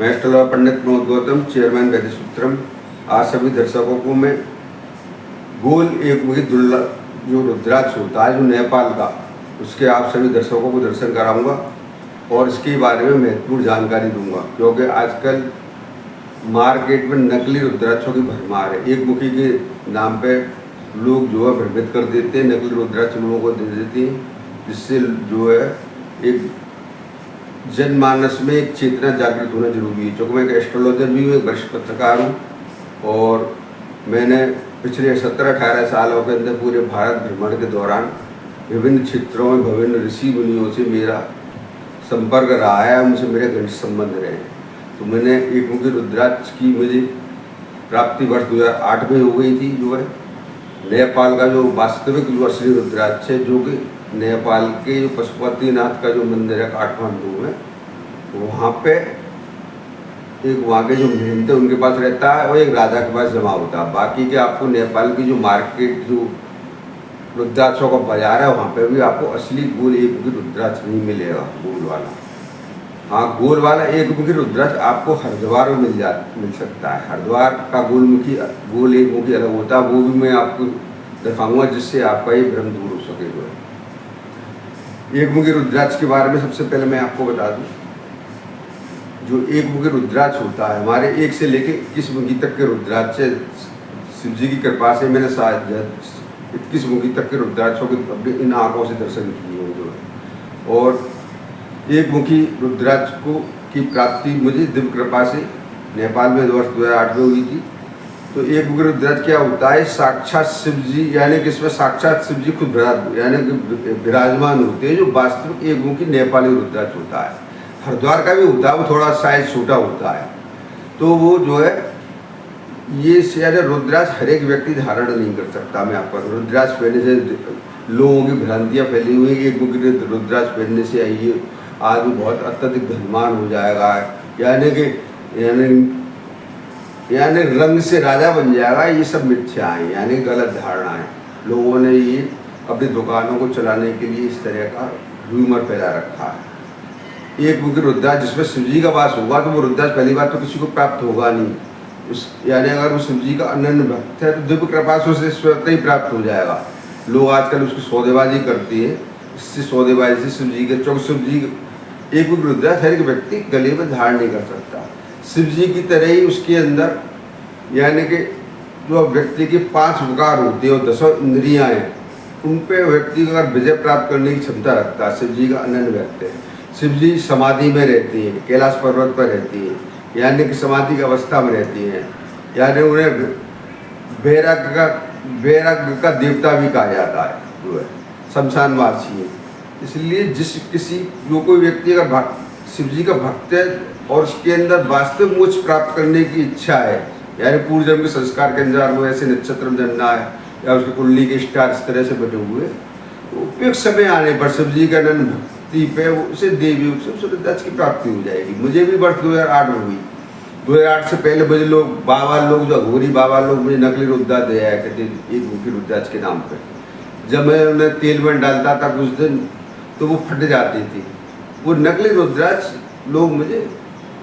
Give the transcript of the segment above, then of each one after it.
मैं एस्ट्रोलॉजर पंडित प्रमोद गौतम, चेयरमैन वैदिक सूत्रम। आज सभी दर्शकों को मैं गोल एक मुखी दुर्लभ जो रुद्राक्ष होता है जो नेपाल का, उसके आप सभी दर्शकों को दर्शन कराऊंगा और इसके बारे में महत्वपूर्ण जानकारी दूंगा, क्योंकि आजकल मार्केट में नकली रुद्राक्षों की भरमार है। एक मुखी के नाम पे लोग जो है भ्रमित कर देते हैं, नकली रुद्राक्ष लोगों को दे देते हैं, जिससे जो है एक जनमानस में एक चेतना जागृत होना जरूरी है। क्योंकि मैं एक एस्ट्रोलॉजर भी हूँ, एक वरिष्ठ पत्रकार हूँ और मैंने पिछले 17-18 सालों के अंदर पूरे भारत भ्रमण के दौरान विभिन्न क्षेत्रों में विभिन्न ऋषि मुनियों से मेरा संपर्क रहा है, उनसे मेरे घनिष्ठ संबंध रहे हैं। तो मैंने एक मुखी रुद्राक्ष की मुझे प्राप्ति वर्ष 2008 में हो गई थी। जो है नेपाल का जो वास्तविक जो असली रुद्राक्ष है, जो कि नेपाल के जो पशुपतिनाथ का जो मंदिर है काठमांडू में, वहाँ पे एक वहाँ के जो महंत है उनके पास रहता है और एक राजा के पास जमा होता है। बाकी के आपको नेपाल की जो मार्केट जो रुद्राक्षों का बाजार है, वहाँ पे भी आपको असली गोल एक मुखी रुद्राक्ष नहीं मिलेगा गोल वाला। हाँ, गोल वाला एक मुखी रुद्राक्ष आपको हरिद्वार में मिल सकता है। हरिद्वार का गोल एक मुखी अलग होता है, वो भी मैं आपको दिखाऊंगा, जिससे आपका ये भ्रम दूर हो सके। जो है एक मुखी रुद्राक्ष के बारे में सबसे पहले मैं आपको बता दूं, जो एक मुखी रुद्राक्ष होता है, हमारे 1 से लेके 21 मुखी तक के रुद्राक्ष शिव जी की कृपा से मैंने 21 मुखी तक के रुद्राक्षों के अपने इन आंखों से दर्शन किए हैं। जो है और एक मुखी रुद्राक्ष की प्राप्ति मुझे दिव्य कृपा से नेपाल में वर्ष 2008 में हुई थी। तो एक मुखी रुद्राक्ष क्या होता है? साक्षात शिव जी, यानी कि इसमें साक्षात शिव जी खुद यानी कि विराजमान होते हैं, जो वास्तविक एक मुखी नेपाली रुद्राक्ष होता है। हरिद्वार का भी होता है, वो थोड़ा साइज छोटा होता है। तो वो जो है ये शायद रुद्राक्ष हर एक व्यक्ति धारण नहीं कर सकता। मैं आपको रुद्राक्ष पहनने से लोगों की भ्रांतियाँ फैली हुई है, एक मुखी रुद्राक्ष पहनने से आइए आदमी बहुत अत्यधिक धनवान हो जाएगा, यानी रंग से राजा बन जाएगा। ये सब मिथ्या है, यानी गलत धारणा है। लोगों ने ये अपनी दुकानों को चलाने के लिए इस तरह का ह्यूमर फैला रखा है। एक मुखी रुद्राक्ष जिसमें शिव जी का वास होगा, तो वो रुद्राक्ष पहली बार तो किसी को प्राप्त होगा नहीं। यानी अगर वो शिव जी का अनन्य भक्त है तो दिव्य कृपा से उसे स्वतः ही प्राप्त हो जाएगा। लोग आजकल उसकी सौदेबाजी करती है, इससे सौदेबाजी से शिव जी के शिव जी एक मुखी रुद्राक्ष हर एक व्यक्ति गले में धारण नहीं कर सकता। शिव जी की तरह ही उसके अंदर यानी कि जो व्यक्ति के 5 विकार होते हैं और 10 इंद्रियां हैं, उन पे व्यक्ति अगर विजय प्राप्त करने की क्षमता रखता है। शिव जी का अनन्य व्यक्ति है। शिव जी समाधि में रहती है, कैलाश पर्वत पर रहती है, यानी कि समाधि की अवस्था में रहती हैं। यानी उन्हें वैराग्य का देवता भी कहा जाता है, जो है शमशानवासी है। इसलिए जो कोई व्यक्ति अगर शिव जी का भक्त है और उसके अंदर वास्तविक मोक्ष प्राप्त करने की इच्छा है, यानी पूर्व जन्म के संस्कार के अनुसार वो ऐसे नक्षत्र में जन्ना है या उसकी कुंडली के स्टार इस तरह से बने हुए, तो उपयुक्त समय आने पर शिव जी का अनन्य भक्ति पे उसे देवी रुद्राक्ष की प्राप्ति हो जाएगी। मुझे भी वर्ष 2008 में हुई। 2008 से पहले मुझे बाबा लोग जो अघोरी बाबा लोग मुझे नकली रुद्राक्ष दे आया करते एक मुखी रुद्राक्ष के नाम पर। जब मैं उन्हें तेल में डालता था कुछ दिन, तो वो फट जाती थी। वो नकली रुद्राक्ष लोग मुझे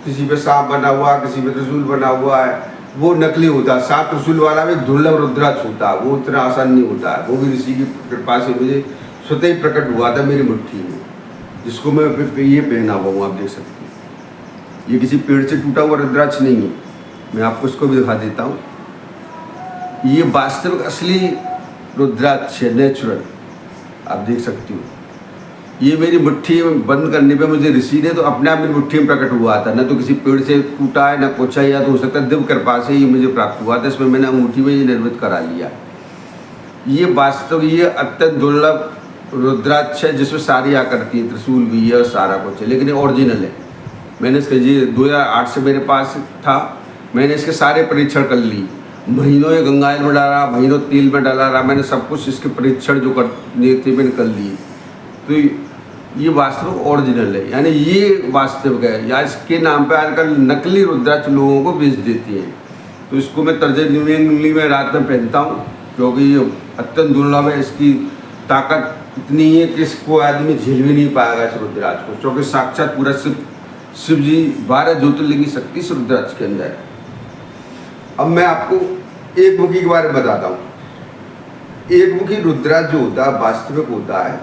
किसी पे सांप बना हुआ, किसी पे त्रिशूल बना हुआ है, वो नकली होता है। सांप त्रिशूल वाला भी दुर्लभ रुद्राक्ष होता है, वो इतना आसान नहीं होता है। वो भी ऋषि की कृपा से मुझे स्वतः ही प्रकट हुआ था मेरी मुट्ठी में, जिसको मैं ये पहना हुआ हूँ। आप देख सकते हैं, ये किसी पेड़ से टूटा हुआ रुद्राक्ष नहीं है। मैं आपको इसको भी दिखा देता हूँ। ये वास्तविक असली रुद्राक्ष है, नेचुरल। आप देख सकती हो, ये मेरी मुट्ठी में बंद करने पे मुझे ऋषि ने तो अपने आप मेरी मुट्ठी में प्रकट हुआ था। न तो किसी पेड़ से टूटा है, न कुछ है, या तो हो सकता है दिव्य कृपा से ही मुझे प्राप्त हुआ था। इसमें मैंने अंगूठी में ये निर्मित करा लिया। ये वास्तव ये अत्यंत दुर्लभ रुद्राक्ष है, जिसमें सारी आकृति है, त्रिशूल भी है, सारा कुछ है, लेकिन ये ओरिजिनल है। मैंने इसका 2008 से मेरे पास था। मैंने इसके सारे परीक्षण कर ली। महीनों ये गंगाजल में डाला, महीनों तेल में डाला रहा। मैंने सब कुछ इसके परीक्षण जो करने थे मैंने कर लिए। तो ये वास्तविक ओरिजिनल है, यानी ये वास्तविक है। या इसके नाम पे आजकल नकली रुद्राक्ष लोगों को बेच देती है। तो इसको मैं तर्जे उंगली में रात में पहनता हूँ, क्योंकि ये अत्यंत दुर्लभ है। इसकी ताकत इतनी है कि इसको आदमी झेल भी नहीं पाएगा इस रुद्राक्ष को, क्योंकि साक्षात पूरा शिव शिव जी 12 ज्योतिर्लिंग की शक्ति इस रुद्राक्ष के अंदर है। अब मैं आपको एक मुखी के बारे में बताता हूँ। एक मुखी रुद्राक्ष जो होता है वास्तविक होता है,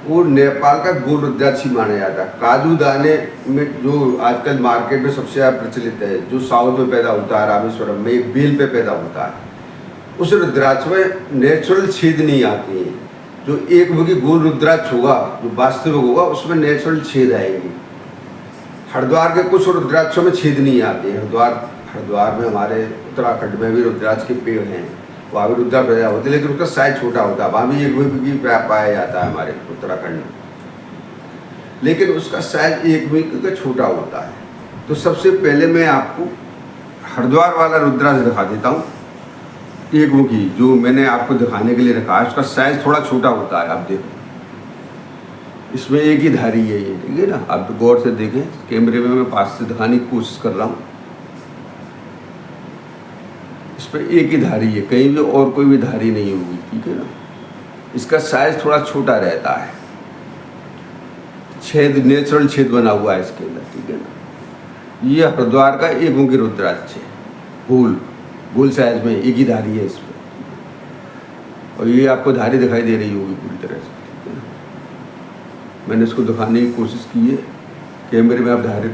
वो नेपाल का गोल रुद्राक्ष ही माना जाता है। काजू दाने में जो आजकल मार्केट में सबसे ज़्यादा प्रचलित है, जो साउथ में पैदा होता है, रामेश्वरम में एक बेल पे पैदा होता है, उस रुद्राक्ष में नेचुरल छेद नहीं आते हैं। जो एक मुखी गोल रुद्राक्ष होगा, जो वास्तविक होगा, उसमें नेचुरल छेद आएंगे। हरिद्वार के कुछ रुद्राक्षों में छेद नहीं आते। हरिद्वार में हमारे उत्तराखंड में भी रुद्राक्ष के पेड़ हैं, वहाँ भी रुद्राक्ष पैदा होते हैं, लेकिन उसका साइज छोटा होता है। वहाँ भी एक मुखी पाया जाता है हमारे उत्तराखंड में, लेकिन उसका साइज एक मुखी का छोटा होता है। तो सबसे पहले मैं आपको हरिद्वार वाला रुद्राक्ष दिखा देता हूँ। एक मुखी जो मैंने आपको दिखाने के लिए रखा है, उसका साइज थोड़ा छोटा होता है। आप देखो, इसमें एक ही धारी है ये, ठीक है ना। आप गौर से देखें, कैमरे में मैं पास से दिखाने की कोशिश कर रहा हूँ। इस पर एक ही धारी है, कहीं भी और कोई भी धारी नहीं होगी, ठीक है ना। इसका साइज थोड़ा छोटा रहता है, छेद नेचुरल छेद बना हुआ है इसके अंदर, ठीक है ना। ये हरिद्वार का एक मुखी रुद्राक्ष है, गोल साइज में एक ही धारी है इस पर। और ये आपको धारी दिखाई दे रही होगी पूरी तरह से, ठीक है ना। मैंने इसको दिखाने की कोशिश की है, कैमरे में आप धारी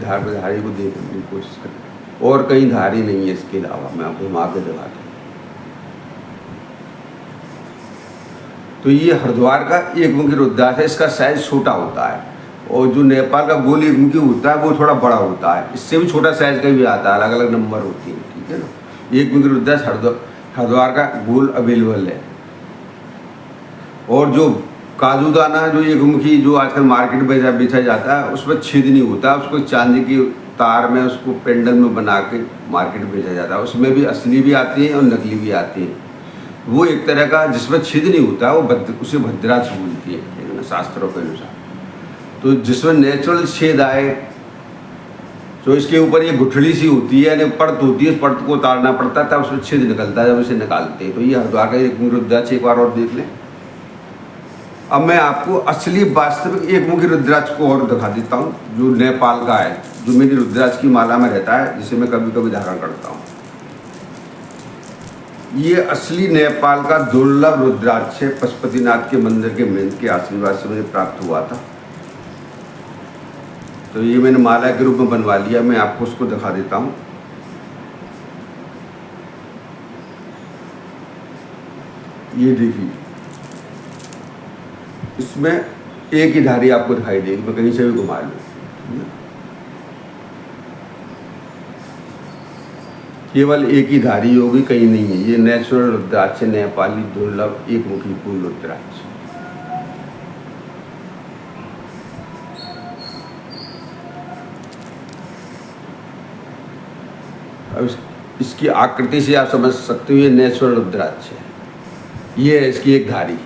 को देखने की कोशिश करें। और कहीं धारी नहीं है इसके अलावा, मैं आपको घुमा के दिखाता हूँ। तो ये हरिद्वार का एक मुखी रुद्राक्ष है, इसका साइज छोटा होता है। और जो नेपाल का गोल एक मुखी होता है वो थोड़ा बड़ा होता है, इससे भी छोटा साइज का भी आता है, अलग अलग नंबर होती है, ठीक है ना। एक मुखी रुद्राक्ष हरिद्वार का गोल अवेलेबल है। और जो काजू दाना जो एक मुखी जो आजकल मार्केट में बेचा जाता है, उसमें छेद नहीं होता, उसको चांदी की तार में उसको पेंडल में बना के मार्केट में बेचा जाता है। उसमें भी असली भी आती है और नकली भी आती है। वो एक तरह का जिसमें छेद नहीं होता, वो उसे भद्राक्ष बोलती है शास्त्रों के अनुसार। तो जिसमें नेचुरल छेद आए, तो इसके ऊपर ये गुठली सी होती है, यानी परत होती है, उस परत को उतारना पड़ता है, तब उसमें छेद निकलता है, जब उसे निकालते हैं। तो ये हरिद्वार का एक मुखी रुद्राक्ष एक बार और देख लें। अब मैं आपको असली वास्तविक एक मुखी रुद्राक्ष को और दिखा देता हूँ, जो नेपाल का है, जो मेरी रुद्राक्ष की माला में रहता है, जिसे मैं कभी कभी धारण करता हूँ। ये असली नेपाल का दुर्लभ रुद्राक्ष है, पशुपतिनाथ के मंदिर के महंत के आशीर्वाद से मुझे प्राप्त हुआ था। तो ये मैंने माला के रूप में बनवा लिया, मैं आपको उसको दिखा देता हूँ। ये देखिए, इसमें एक ही धारी आपको दिखाई देगी, मैं कहीं से भी घुमा लूँ, केवल एक ही धारी होगी, कहीं नहीं है। ये नेचुरल रुद्राक्ष है, नेपाली दुर्लभ एक मुखी गोल रुद्राक्ष। अब इसकी आकृति से आप समझ सकते हो ये नेचुरल रुद्राक्ष है। ये है इसकी एक धारी,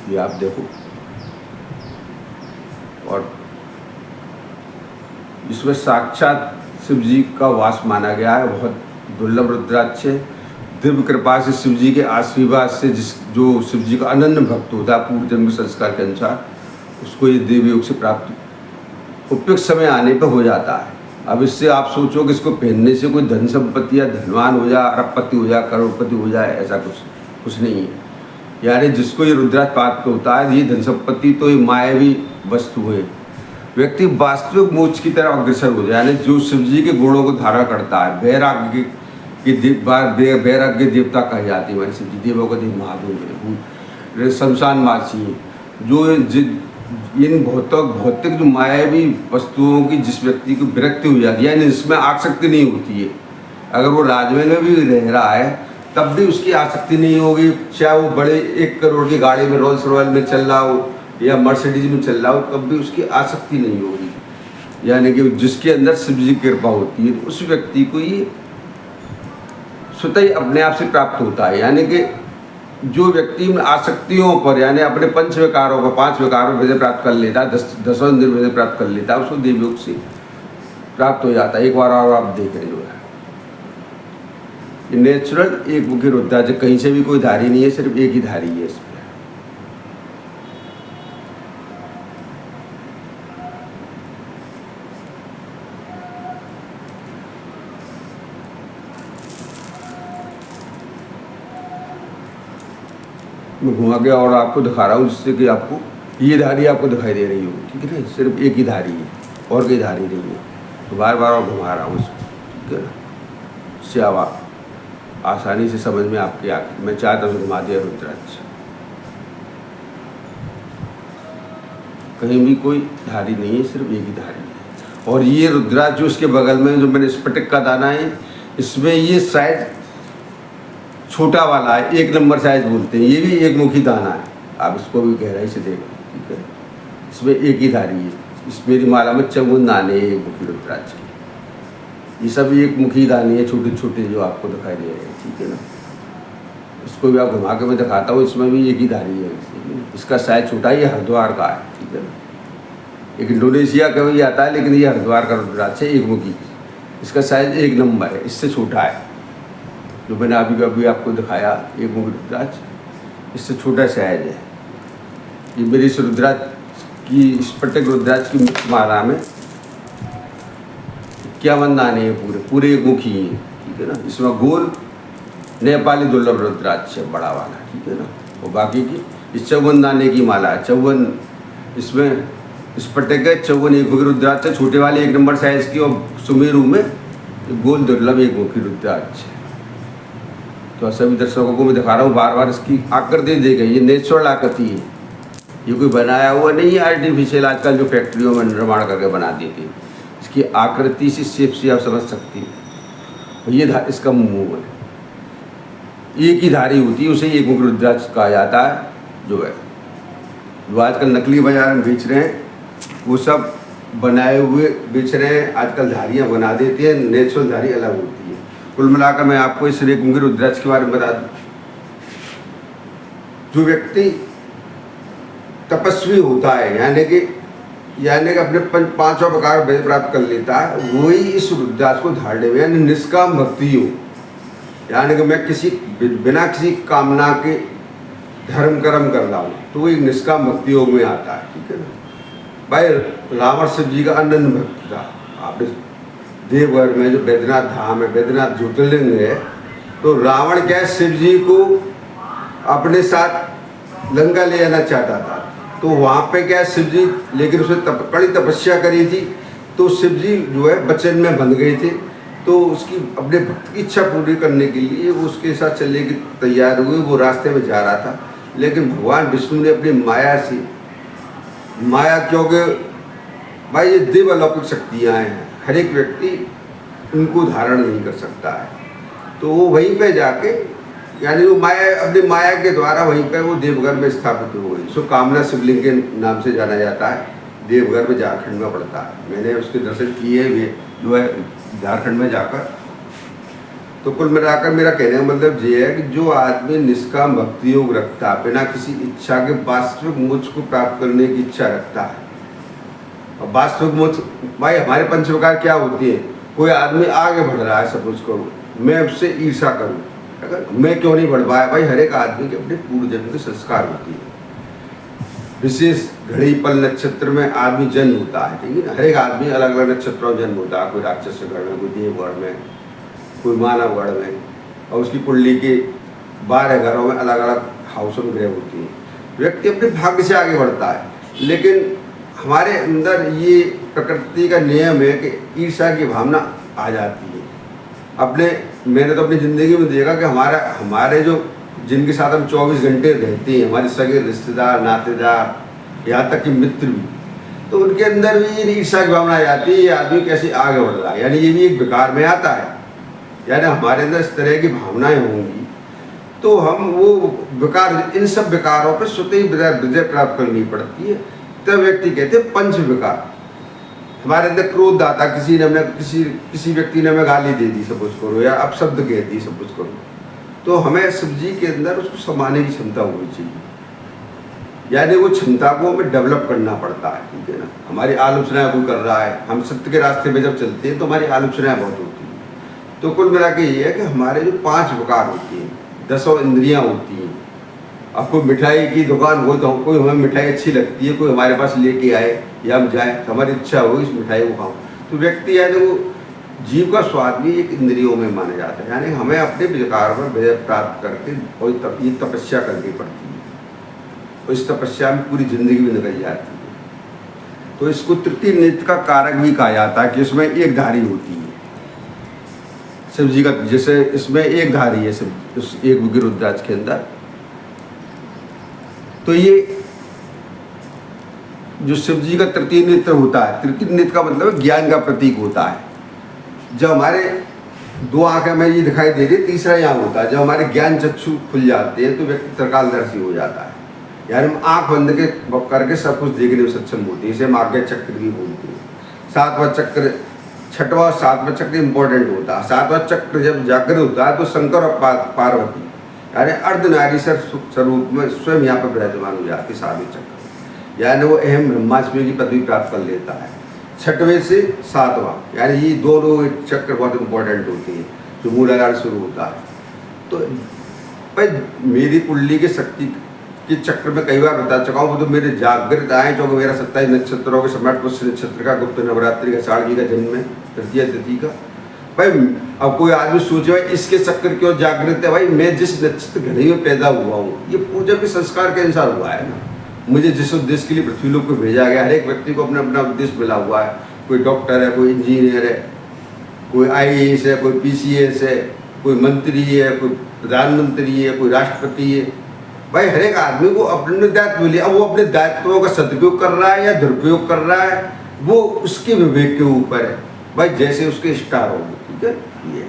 ये आप देखो। और इसमें साक्षात शिव जी का वास माना गया है। बहुत दुर्लभ रुद्राक्ष है। दिव्य कृपा से शिव जी के आशीर्वाद से जो शिव जी का अनन्य भक्त होता है पूर्व जन्म संस्कार के अनुसार, उसको ये देव योग से प्राप्त उपयुक्त समय आने पर हो जाता है। अब इससे आप सोचो कि इसको पहनने से कोई धन संपत्ति या धनवान हो जाए, अरबपति हो जाए, करोड़पति हो जाए, ऐसा कुछ नहीं है। यानी जिसको ये रुद्राक्ष प्राप्त होता है, ये धन संपत्ति तो ये मायावी वस्तु है। व्यक्ति वास्तविक मोक्ष की तरफ अग्रसर हो जाए, यानी जो शिव जी के गुणों को धारण करता है। वैराग्य देवता कहे जाते हैं शिव जी, देवों का देव महादेव, शमशानवासी, जो इन भौतिक जो मायावी वस्तुओं की जिस व्यक्ति को विरक्ति हो जाती है, यानी इसमें आसक्ति नहीं होती है। अगर वो राजमहल में भी रह रहा है तब भी उसकी आसक्ति नहीं होगी, चाहे वो बड़े 1 करोड़ की गाड़ी में रोल्स रॉयल में चल रहा हो या मर्सिडीज में चल रहा हो, तब भी उसकी आसक्ति नहीं होगी। यानी कि जिसके अंदर शिव जी की कृपा होती है, तो उस व्यक्ति को ये स्वतः ही अपने आप से प्राप्त होता है। यानी कि जो व्यक्ति में आसक्तियों पर, यानी अपने 5 विकारों पर 5 विकारों पर प्राप्त कर लेता है, 10 इंद्रियों में प्राप्त कर लेता है, उसको देवयोग से प्राप्त हो जाता है। एक बार और आप देखें, जो है ये नेचुरल एक मुखी रुद्राक्ष, कहीं से भी कोई धारी नहीं है, सिर्फ एक ही धारी है इसमें। मैं घुमा के और आपको दिखा रहा हूँ, जिससे कि आपको ये धारी आपको दिखाई दे रही हो, ठीक है ना। सिर्फ एक ही धारी है और कोई धारी नहीं है। तो बार बार और घुमा रहा हूँ इसको, ठीक है ना। इससे आप आसानी से समझ में आपके आके मैं चाहता हूँ घुमा दिया रुद्राक्ष। कहीं भी कोई धारी नहीं है, सिर्फ एक ही धारी है। और ये रुद्राक्ष जो इसके बगल में जो मैंने स्फटिक का दाना है, इसमें ये शायद छोटा वाला है, 1 नंबर साइज बोलते हैं। ये भी एक मुखी दाना है, आप इसको भी गहराई से देखो, ठीक है। इसमें एक ही धारी है। इस मेरी माला में 54 दाने हैं एक मुखी रुद्राक्ष के। ये सब एक मुखी दाने हैं, छोटे छोटे जो आपको दिखाई दे रहे हैं, ठीक है ना। इसको भी आप घुमा के मैं दिखाता हूँ, इसमें भी एक ही धारी है। इसका साइज छोटा ही हरिद्वार का है, ठीक है ना। एक इंडोनेशिया का भी आता है, लेकिन ये हरिद्वार का रुद्राक्ष है एक मुखी। इसका साइज 1 नंबर है, इससे छोटा है जो मैंने अभी आपको दिखाया एक मुखी रुद्राक्ष, इससे छोटा साइज है। ये मेरी इस रुद्राक्ष की स्फटिक रुद्राक्ष की माला में 51 दाने हैं, पूरे एक मुखी हैं, ठीक है ना। इसमें गोल नेपाली दुर्लभ रुद्राक्ष है, बड़ा वाला, ठीक है ना। और बाकी की इस 54 दाने की माला है। 54 इसमें स्फटिक है, 54 एक मुखी रुद्राक्ष है, छोटे वाले 1 नंबर साइज की। और सुमेरु में गोल दुर्लभ एक मुखी रुद्राक्ष है। तो सभी दर्शकों को मैं दिखा रहा हूँ बार बार, इसकी आकृति देखें, ये नेचुरल आकृति है, ये कोई बनाया हुआ नहीं है आर्टिफिशियल। आजकल जो फैक्ट्रियों में निर्माण करके बना देते हैं, इसकी आकृति से शेप से आप समझ सकती हैं। ये इसका मुंह है, एक ही धारी होती है, उसे एक मुखी रुद्राक्ष कहा जाता है। जो है जो आजकल नकली बाजार में बेच रहे हैं, वो सब बनाए हुए बेच रहे हैं। आजकल धारियाँ बना देते हैं, नेचुरल धारी अलग होती है। कुल मिलाकर मैं आपको इस एक मुखी रुद्राक्ष के बारे में बता दूं। जो व्यक्ति तपस्वी होता है, यानी कि अपने पांचों प्रकार वेद प्राप्त कर लेता है, वही इस रुद्राक्ष को धारने में यानी निष्काम भक्ति हो, यानी कि मैं बिना किसी कामना के धर्म कर्म कर रहा हूँ, तो वो एक निष्काम भक्ति योग में आता है, ठीक है ना। भाई रावण शिव जी का अनन्य भक्त था। आपने देवघर में जो बैद्यनाथ धाम है, बैद्यनाथ ज्योतिर्लिंग है, तो रावण क्या है, शिव जी को अपने साथ लंका ले जाना चाहता था। तो वहाँ पे क्या है, शिव जी, लेकिन उसने कड़ी तपस्या करी थी, तो शिव जी जो है वचन में बंध गए थे। तो उसकी अपने भक्त की इच्छा पूरी करने के लिए वो उसके साथ चलने की तैयार हुए। वो रास्ते में जा रहा था, लेकिन भगवान विष्णु ने अपनी माया क्योंकि भाई ये देव अलौकिक शक्तियाँ हैं, हर एक व्यक्ति उनको धारण नहीं कर सकता है। तो वो वहीं पे जाके, यानी वो अपनी माया के द्वारा वहीं पे वो देवघर में स्थापित हो गई। सो कामना शिवलिंग के नाम से जाना जाता है, देवघर में झारखंड में पड़ता है। मैंने उसके दर्शन किए हुए जो है झारखंड में जाकर। तो कुल मिलाकर मेरा कहने का मतलब ये है कि जो आदमी निष्काम भक्ति योग रखता है, बिना किसी इच्छा के वास्तविक मोक्ष को प्राप्त करने की इच्छा रखता है। और वास्तविक मोक्ष भाई हमारे पंच प्रकार क्या होती है, कोई आदमी आगे बढ़ रहा है, सपोज करो मैं उससे ईर्षा करूँ, अगर मैं क्यों नहीं बढ़ पाया, भाई हर एक आदमी के अपने पूर्व जन्म के संस्कार होती है। विशेष घड़ी पल नक्षत्र में आदमी जन्म होता है, ठीक है ना। हर एक आदमी अलग अलग नक्षत्रों में जन्म होता है, कोई राक्षस गढ़ में, कोई देवगढ़ में, कोई मानवगढ़ में, और उसकी कुंडली के 12 घरों में अलग अलग हाउसों में ग्रह होती है। व्यक्ति अपने भाग्य से आगे बढ़ता है, लेकिन हमारे अंदर ये प्रकृति का नियम है कि ईर्ष्या की भावना आ जाती है। मैंने तो अपनी ज़िंदगी में देखा कि हमारे जो जिनके साथ हम 24 घंटे रहते हैं, हमारे सगे रिश्तेदार, नातेदार, यहाँ तक कि मित्र भी, तो उनके अंदर भी ईर्ष्या की भावना आ जाती है, ये आदमी कैसे आगे बढ़ रहा है, यानी ये भी एक विकार में आता है। यानी हमारे अंदर इस तरह की भावनाएं होंगी, तो हम वो विकार, इन सब विकारों पर स्वतः ही विजय प्राप्त करनी पड़ती है। तब व्यक्ति कहते हैं पंच विकार। हमारे अंदर क्रोध आता, किसी व्यक्ति ने हमें गाली दे दी सपोज करो, या अपशब्द कह दी सपोज करो, तो हमें शिव जी के अंदर उसको समाने की क्षमता होनी चाहिए, यानी वो क्षमता को हमें डेवलप करना पड़ता है, ठीक है ना। हमारी आलोचना कोई कर रहा है, हम सत्य के रास्ते में जब चलते हैं तो हमारी आलोचनाएं बहुत होती हैं। तो कुल मिला के ये है कि हमारे जो 5 विकार होती हैं, 10 इंद्रियाँ होती हैं। अब कोई मिठाई की दुकान हो तो कोई हमें मिठाई अच्छी लगती है, कोई हमारे पास लेके आए या हम जाए, तो हमारी इच्छा हो इस मिठाई को खाऊं, तो व्यक्ति यानी वो जीव का स्वाद भी एक इंद्रियों में माना जाता है। यानी हमें अपने विकार पर विजय प्राप्त करके और ये तपस्या करनी पड़ती है। और इस तपस्या में पूरी जिंदगी भी निकल जाती है। तो इसको तृतीय नेत्र का कारक भी कहा जाता है कि इसमें एक धारी होती है शिव जी का, जैसे इसमें एक धारी है शिव उस एक मुखी रुद्राक्ष के अंदर। तो ये जो शिव जी का तृतीय नेत्र होता है, तृतीय नेत्र का मतलब ज्ञान का प्रतीक होता है। जब हमारे दो आंखें में ये दिखाई दे रही है, तीसरा यहाँ होता है। जब हमारे ज्ञान चक्षु खुल जाते हैं तो व्यक्ति त्रिकालदर्शी हो जाता है, यानी हम आंख बंद के करके सब कुछ देखने में सक्षम होते हैं। इसे हम आज्ञा चक्र भी बोलते हैं। सातवां चक्र, छठवां और सातवां चक्र इंपॉर्टेंट होता है। सातवां चक्र जब जागृत होता है तो शंकर और पार्वती यानी अर्धनारीश्वर स्वरूप में स्वयं यहाँ पर विराजमान हो जाती है। सातवें चक्र यानी वो अहम ब्रह्मास्मि की पदवी प्राप्त कर लेता है। छठवें से सातवां यानी ये दोनों चक्र बहुत इंपॉर्टेंट होती है जो मूलाधार शुरू होता है। तो भाई मेरी कुंडली की शक्ति के चक्र में कई बार बता चुका हूँ, वो तो मेरे जागृत आए क्योंकि मेरा 27 नक्षत्रों के सम्राट पुष्य नक्षत्र का गुप्त नवरात्रि का साढ़ी का जन्म है, तृतीय तिथि का। भाई अब कोई आदमी सोचे भाई इसके चक्र क्यों जागृत है, भाई मैं जिस नक्षत्र घड़ी में पैदा हुआ हूँ ये पूजा के संस्कार के अनुसार हुआ है ना। मुझे जिस उद्देश्य के लिए पृथ्वी लोक को भेजा गया, हर एक व्यक्ति को अपना अपना उद्देश्य मिला हुआ है। कोई डॉक्टर है, कोई इंजीनियर है, कोई IAS है, कोई PCS है, कोई मंत्री है, कोई प्रधानमंत्री है, कोई राष्ट्रपति है। भाई हर एक आदमी को अपने दायित्व मिले। अब वो अपने दायित्वों का सदुपयोग कर रहा है या दुरुपयोग कर रहा है वो उसके विवेक के ऊपर है। भाई जैसे उसके स्टार होंगे, ठीक है ये।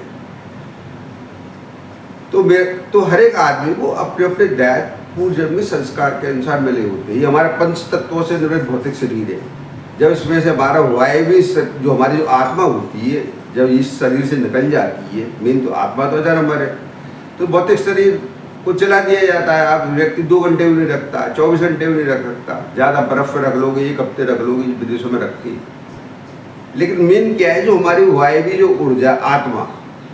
तो हर एक आदमी को अपने अपने दायित्व पूर्वजन्मी संस्कार के अनुसार मिले होते हैं। ये हमारे पंच तत्वों से निर्मित भौतिक शरीर है। जब इसमें से हमारा वायवी जो हमारी जो आत्मा होती है जब इस शरीर से निकल जाती है, मेन तो आत्मा तो जन्म है, तो भौतिक शरीर को चला दिया जाता है। आप व्यक्ति 2 घंटे भी नहीं रखता, 24 घंटे भी नहीं रख सकता। ज़्यादा बर्फ रख लोगे, 1 हफ्ते रख लोगे, विदेशों में रखती है। लेकिन मेन क्या है, जो हमारी वायवी जो ऊर्जा आत्मा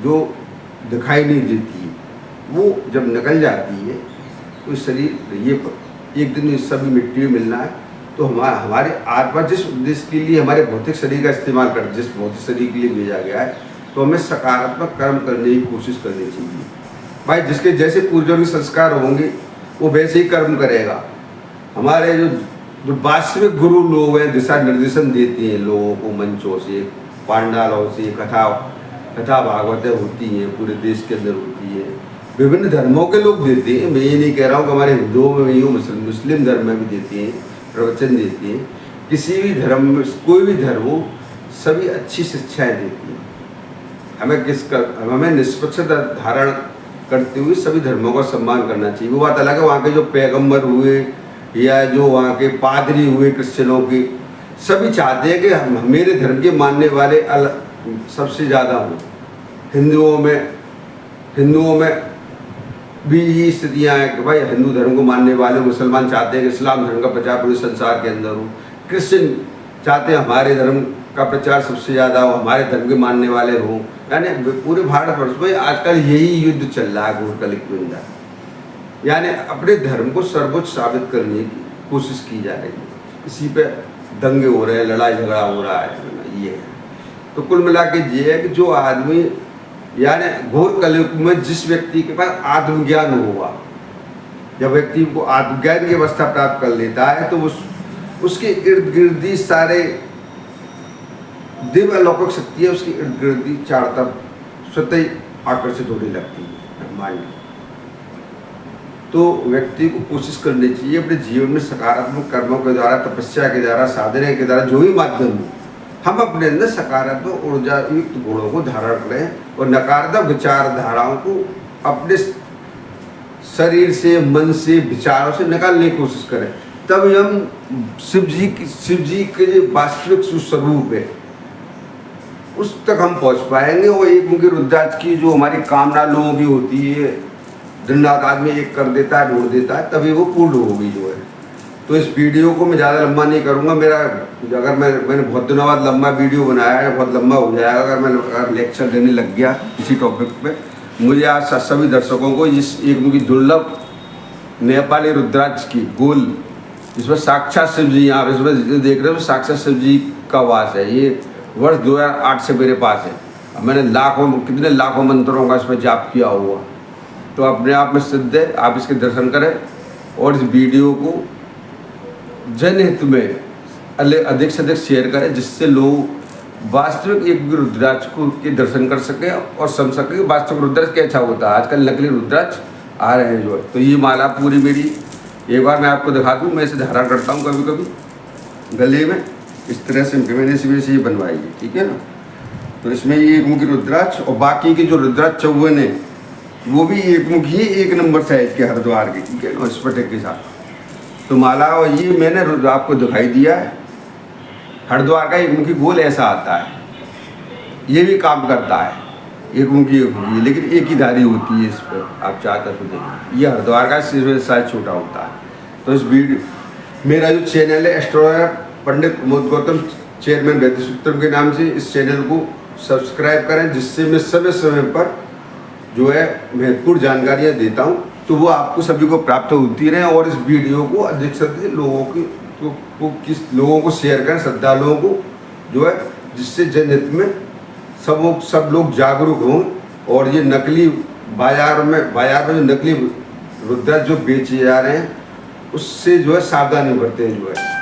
जो दिखाई नहीं देती है वो जब निकल जाती है तो शरीर ये एक दिन इस सभी मिट्टी में मिलना है। तो हमारे आत्मा जिस उद्देश्य के लिए हमारे भौतिक शरीर का इस्तेमाल कर, जिस भौतिक शरीर के लिए भेजा गया है, तो हमें सकारात्मक कर्म करने की कोशिश करनी चाहिए। भाई जिसके जैसे पूर्वजों के संस्कार होंगे वो वैसे ही कर्म करेगा। हमारे जो वास्तविक गुरु लोग हैं दिशा निर्देशन देते हैं लोगों को मंचों से, पांडालों से, कथा भागवतें होती हैं पूरे देश के अंदर होती है, विभिन्न धर्मों के लोग देते हैं। मैं ये नहीं कह रहा हूँ कि हमारे हिंदुओं में ही हो, मुस्लिम धर्म में भी देते हैं, प्रवचन देते हैं। किसी भी धर्म में कोई भी धर्म हो सभी अच्छी शिक्षाएं देती हैं। हमें निष्पक्षता धारण करते हुए सभी धर्मों का सम्मान करना चाहिए। वो बात अलग है वहाँ के जो पैगंबर हुए या जो वहाँ के पादरी हुए क्रिश्चियनों के, सभी चाहते हैं कि मेरे धर्म के मानने वाले सबसे ज़्यादा हों। हिंदुओं में भी ये स्थितियाँ हैं कि भाई हिंदू धर्म को मानने वाले मुसलमान चाहते हैं कि इस्लाम धर्म का प्रचार पूरे संसार के अंदर हो। क्रिश्चियन चाहते हैं हमारे धर्म का प्रचार सबसे ज़्यादा हो, हमारे धर्म के मानने वाले हों। यानी पूरे भारतवर्ष में आजकल यही युद्ध चल रहा है घोर कलयुग के अंदर। यानी अपने धर्म को सर्वोच्च साबित करने की कोशिश की जा रही है। इसी पे दंगे हो रहे हैं, लड़ाई झगड़ा हो रहा है, ये है। तो कुल मिला के ये है कि जो आदमी यानी घोर कलयुग में जिस व्यक्ति के पास आत्मज्ञान होगा, जब व्यक्ति को आत्मज्ञान की अवस्था प्राप्त कर लेता है तो उसके इर्द गिर्द सारे दिव्य अलौकिक शक्ति है, उसकी इर्द गिर्द चार तरफ स्वतः ही आकर्षित होने लगती है ब्रह्मांड। तो व्यक्ति को कोशिश करनी चाहिए अपने जीवन में सकारात्मक कर्मों के द्वारा, तपस्या के द्वारा, साधना के द्वारा, जो भी माध्यम हो, हम अपने अंदर सकारात्मक ऊर्जा युक्त गुणों को धारण करें और नकारात्मक विचारधाराओं को अपने शरीर से, मन से, विचारों से निकालने की कोशिश करें। तब हम शिव जी के जो वास्तविक स्वरूप है उस तक हम पहुंच पाएंगे। और एक मुखी रुद्राक्ष की जो हमारी कामना लोगों की होती है, दिन रात आदमी एक कर देता है, ढूंढ देता है, तभी वो पूर्ण होगी जो है। तो इस वीडियो को मैं ज़्यादा लंबा नहीं करूँगा। अगर मैंने बहुत दिनों बाद लंबा वीडियो बनाया है, बहुत लंबा हो जाएगा अगर लेक्चर देने लग गया इसी टॉपिक पे। मुझे आज सभी दर्शकों को इस एक मुखी दुर्लभ नेपाली रुद्राक्ष की गोल, इसमें साक्षात शिव जी, आप इसमें देख रहे हो साक्षात शिव जी का वास है। ये वर्ष 2008 से मेरे पास है। अब मैंने कितने लाखों मंत्रों का इसमें जाप किया हुआ, तो अपने आप में सिद्ध है। आप इसके दर्शन करें और इस वीडियो को जनहित में अधिक से अधिक शेयर करें, जिससे लोग वास्तविक एक रुद्राक्ष को के दर्शन कर सकें और समझ सकें कि वास्तविक रुद्राक्ष कैसा होता है। आजकल नकली रुद्राक्ष आ रहे हैं जो है। तो ये माला पूरी मेरी एक बार मैं आपको दिखा दूँ, मैं इसे धारण करता हूँ कभी कभी गले में, इस तरह से मैंने इसमें से ये बनवाई है, ठीक है ना। तो इसमें ये एक मुखी रुद्राक्ष और बाकी के जो रुद्राक्ष 54 है वो भी एक मुखी, एक नंबर साइज के हरिद्वार के, ठीक है ना, स्फटिक के साथ। तो माला और ये मैंने आपको दिखाई दिया है, हरिद्वार का एक मुखी गोल ऐसा आता है, ये भी काम करता है, एक मुखी, लेकिन एक ही धारी होती है इस पर, आप चाहते तो देखिए। ये हरिद्वार का साइज छोटा होता है। तो इस वीडियो मेरा जो चैनल है एस्ट्रोलॉजर पंडित प्रमोद गौतम चेयरमैन वैदिक सूत्रम के नाम से, इस चैनल को सब्सक्राइब करें, जिससे मैं समय समय पर जो है महत्वपूर्ण जानकारियाँ देता हूँ, तो वो आपको सभी को प्राप्त होती रहे। और इस वीडियो को अधिक से अधिक लोगों को शेयर करें, श्रद्धालुओं को जो है, जिससे जनहित में सब लोग जागरूक हों और ये नकली बाजार में नकली रुद्राक्ष जो बेचे जा रहे हैं उससे जो है सावधानी बरतें जो है।